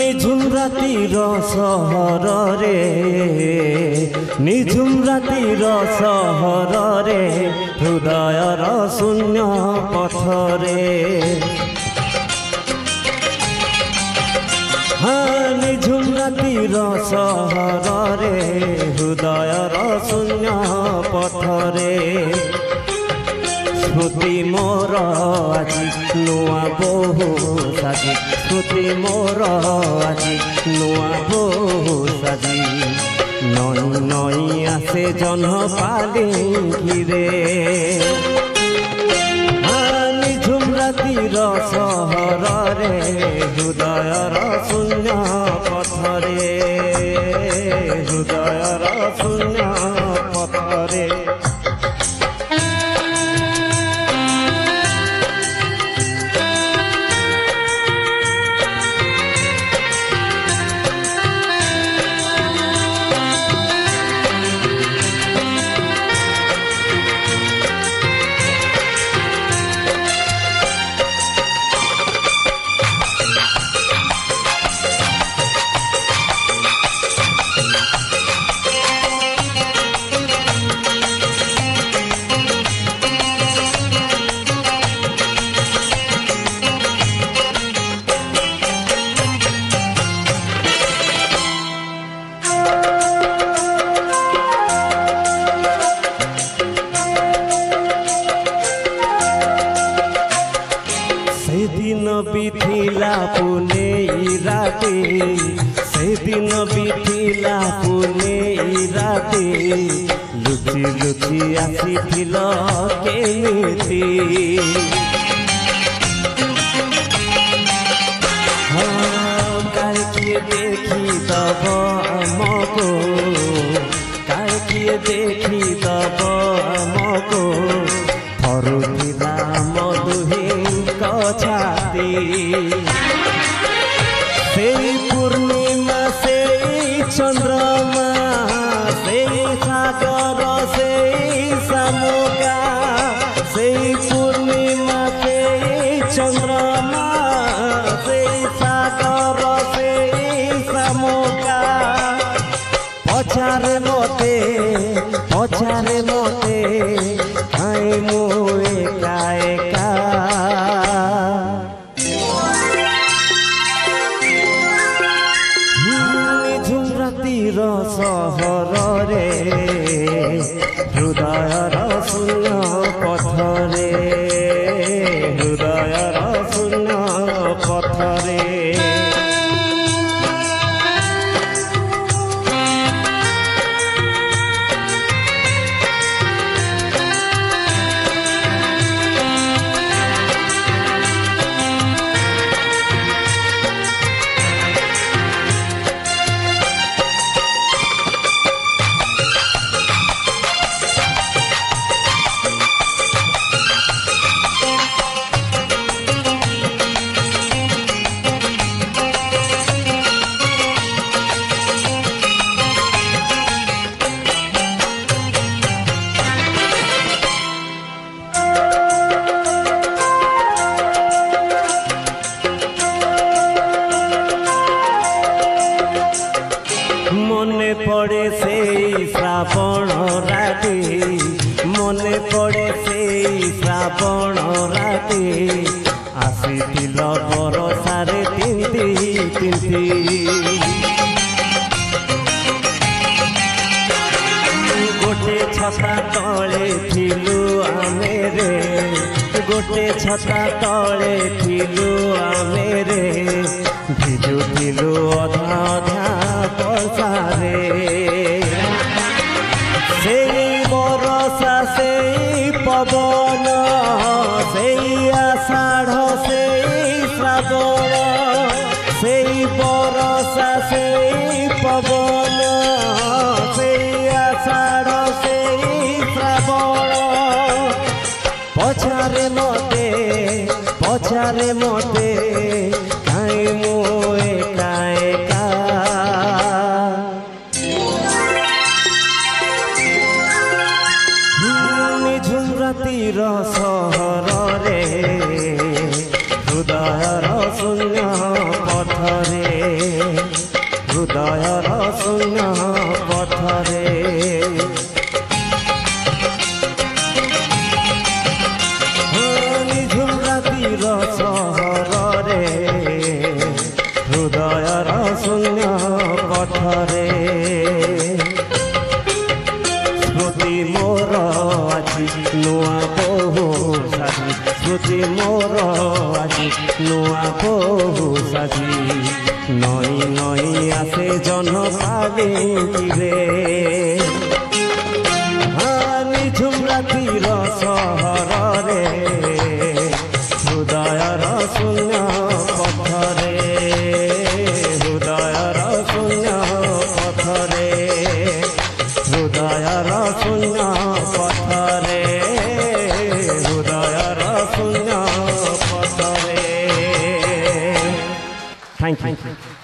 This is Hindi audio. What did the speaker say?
निझुम रातिर सहर रे निझुम रातिर सहर रे हृदयर शून्य पथरे निझुम रातिर सहर रे हृदयर शून्य पथरे स्मृति मोर আজি नुआ बहु साजी स्मृति मोर আজি नुआ बहु साजी नई नई आसे जन्म पालिंगी रे निझुम रातिर सहर रे हृदयर शून्य पथरे हृदयर शून्य पथरे दिन बिथिला पुने राते से दिन बिथिला पुने राते लुचि लुचि आसिथिल केमिति काल किए देखी दब आमको काल किए देखी दब आमको फरुथिला मधुही छाती से पूर्णिमा से चंद्रमा से सागर से समुका से पूर्णिमा से चंद्रमा से सागर से समुका पचारे मते खाई मुए काए का रातिर सहर रे हृदयर शून्य पथरे हृदयर शून्य पथरे मने पड़े से श्रावण राते मने पड़े से श्रावण राते आसिथिल बरसारे तिंती तिंती गोटे छता तले थिलु आमे रे गोटे छता तले थिलु आमे रे भिजुथिलु अधा अधा बरसारे से बरसा से पवन से आषाढ़ से श्रावण से बरसा से पवन से आषाढ़ से श्रावण पछारे मते काई मुए काए का निझुम रातिर सहर रे हृदयर शून्य पथरे ହୃଦୟର ଶୂନ୍ୟ ପଥରେ ସ୍ମୃତି ମୋର ଆଜି ନୂଆ ବୋହୁ ସାଜି ସ୍ମୃତି ମୋର ଆଜି ନୂଆ ବୋହୁ ସାଜି ନଈ ନଈ ଆସେ ଜହ୍ନ ପାଲିରେ নিঝুম রাতির সহরে হৃদয়র শূন্য পথরে হৃদয়র শূন্য পথরে হৃদয়র শূন্য পথরে হৃদয়র শূন্য পথরে থ্যাংক ইউ